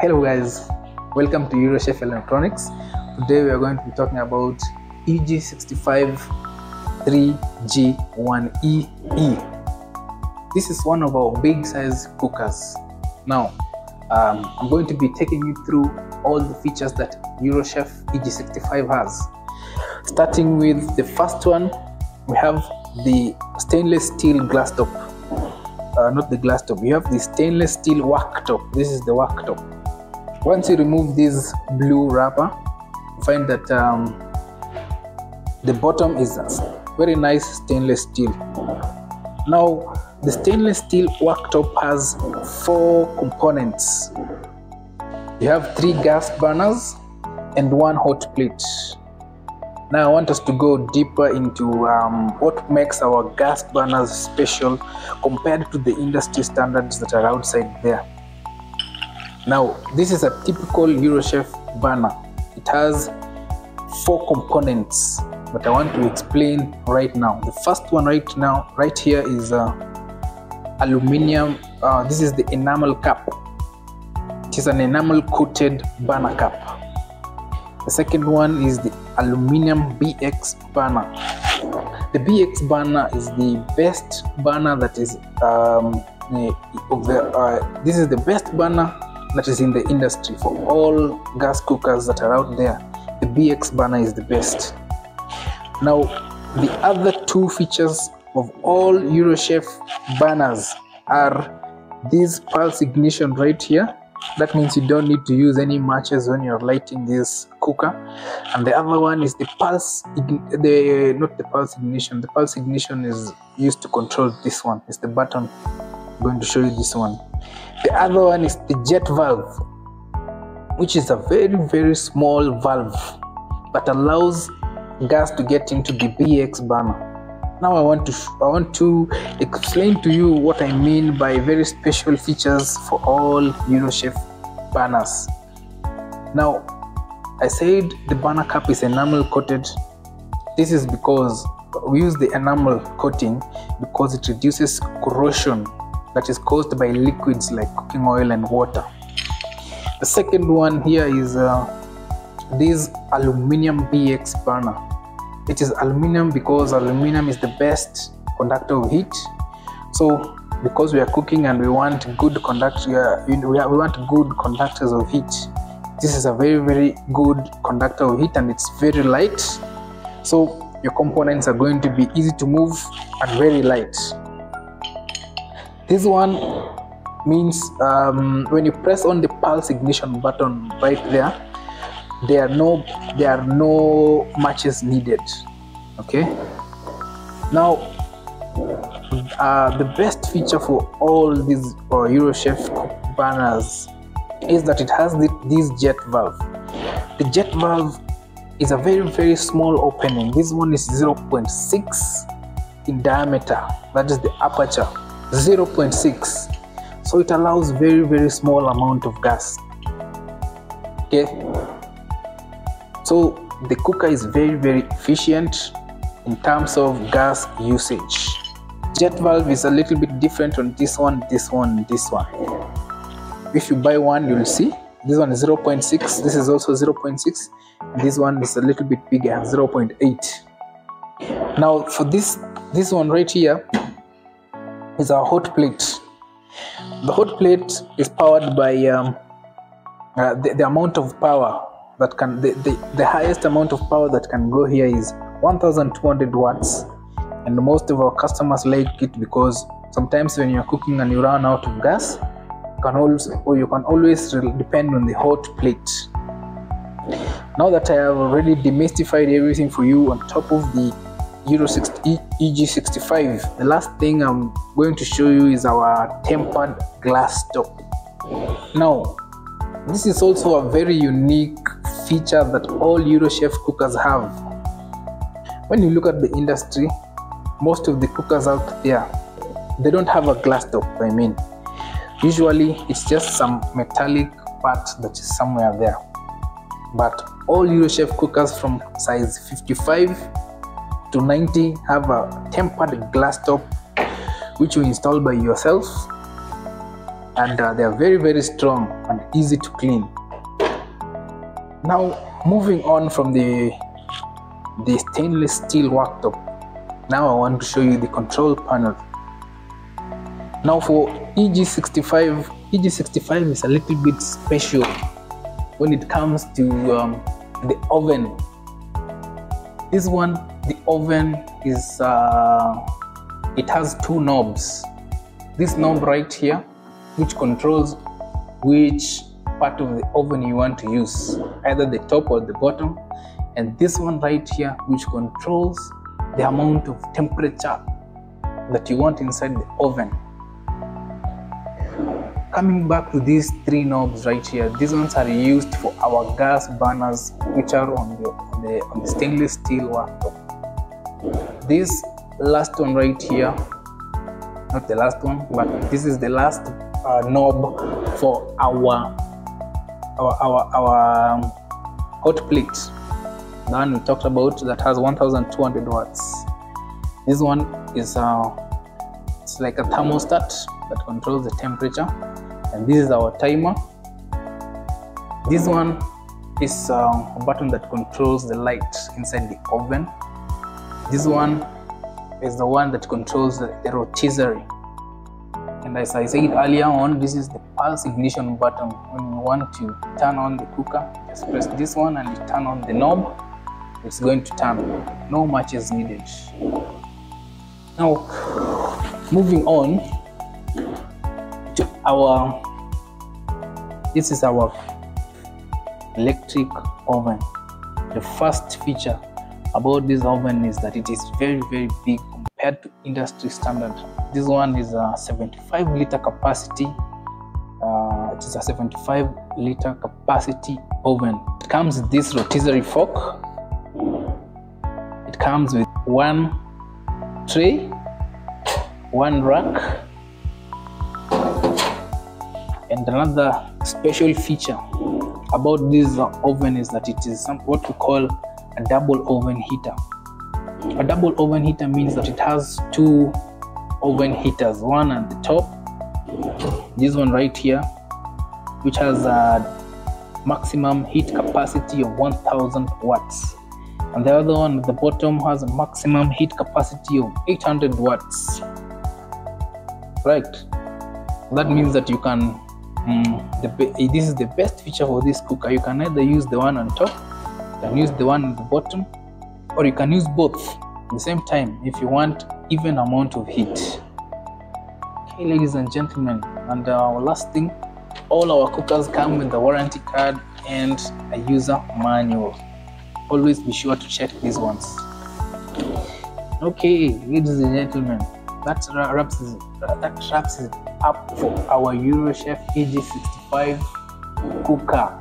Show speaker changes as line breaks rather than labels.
Hello guys, welcome to Eurochef Electronics. Today we are going to be talking about EG65 3G1EE. This is one of our big size cookers. Now I'm going to be taking you through all the features that Eurochef EG65 has. Starting with the first one, we have the stainless steel glass top. Not the glass top, you have the stainless steel worktop. This is the worktop. Once you remove this blue wrapper, you find that the bottom is very nice stainless steel. Now the stainless steel worktop has 4 components. You have 3 gas burners and 1 hot plate. Now I want us to go deeper into what makes our gas burners special compared to the industry standards that are outside there. Now this is a typical Eurochef burner. It has 4 components that I want to explain right now. The first one right here is aluminium. This is the enamel cap. It is an enamel coated burner cap. The second one is the aluminium BX burner. The BX burner is the best burner that is this is the best burner that is in the industry. For all gas cookers that are out there, the BX burner is the best. Now the other 2 features of all Eurochef burners are this pulse ignition right here. That means you don't need to use any matches when you're lighting this cooker. And the other one is the pulse, not the pulse ignition. The pulse ignition is used to control this one. It's the button. I'm going to show you this one. The other one is the jet valve, which is a very small valve that allows gas to get into the BX burner. Now I want to explain to you what I mean by very special features for all Eurochef burners. Now I said the burner cap is enamel coated. This is because we use the enamel coating because it reduces corrosion that is caused by liquids like cooking oil and water. The second one here is this aluminium BX burner. It is aluminum because aluminum is the best conductor of heat. So because we are cooking and we want good conductors of heat, this is a very good conductor of heat, and it's very light. So your components are going to be easy to move and very light. This one means when you press on the pulse ignition button right there, there are no matches needed. Okay, now the best feature for all these Eurochef burners is that it has this jet valve. The jet valve is a very small opening. This one is 0.6 in diameter. That is the aperture, 0.6. So it allows very small amount of gas. Okay, so the cooker is very efficient in terms of gas usage. Jet valve is a little bit different on this one. If you buy one, you'll see this one is 0.6. This is also 0.6. This one is a little bit bigger, 0.8. Now for this one right here is our hot plate. The hot plate is powered by the amount of power that can the highest amount of power that can go here is 1200 watts, and most of our customers like it because sometimes when you're cooking and you run out of gas, you can always depend on the hot plate. Now that I have already demystified everything for you on top of the EG65, the last thing I'm going to show you is our tempered glass top. Now this is also a very unique feature that all Eurochef cookers have. When you look at the industry, most of the cookers out there, they don't have a glass top. Usually it's just some metallic part that is somewhere there. But all Eurochef cookers from size 55 to 90 have a tempered glass top, which you install by yourself. and they are very, very strong and easy to clean. Now, moving on from the stainless steel worktop, now I want to show you the control panel. Now for EG65 is a little bit special when it comes to the oven. This one, the oven is it has two knobs. This knob right here, which controls which part of the oven you want to use, either the top or the bottom, and this one right here, which controls the amount of temperature that you want inside the oven. Coming back to these three knobs right here, these ones are used for our gas burners, which are on the stainless steel worktop. This last one right here, not the last one, but this is the last knob for our hot plate, the one we talked about that has 1200 watts. This one is it's like a thermostat that controls the temperature, and this is our timer. This one is a button that controls the light inside the oven. This one is the one that controls the rotisserie. And as I said earlier on, this is the pulse ignition button. When you want to turn on the cooker, just press this one and you turn on the knob. It's going to turn. No matches needed. Now, moving on to this is our electric oven. The first feature about this oven is that it is very, very big compared to industry standard. This one is a 75 liter capacity. It is a 75 liter capacity oven. It comes with this rotisserie fork. It comes with one tray, one rack, and another special feature about this oven is that it is what we call a double oven heater. A double oven heater means that it has two oven heaters, one at the top, this one right here, which has a maximum heat capacity of 1000 watts, and the other one at the bottom has a maximum heat capacity of 800 watts. Right, that means that you can this is the best feature for this cooker. You can either use the one on top, you can use the one at the bottom, or you can use both at the same time if you want even amount of heat. Okay, ladies and gentlemen, and our last thing, all our cookers come with a warranty card and a user manual. Always be sure to check these ones. Okay, ladies and gentlemen, that wraps it up for our EuroChef EG65 cooker.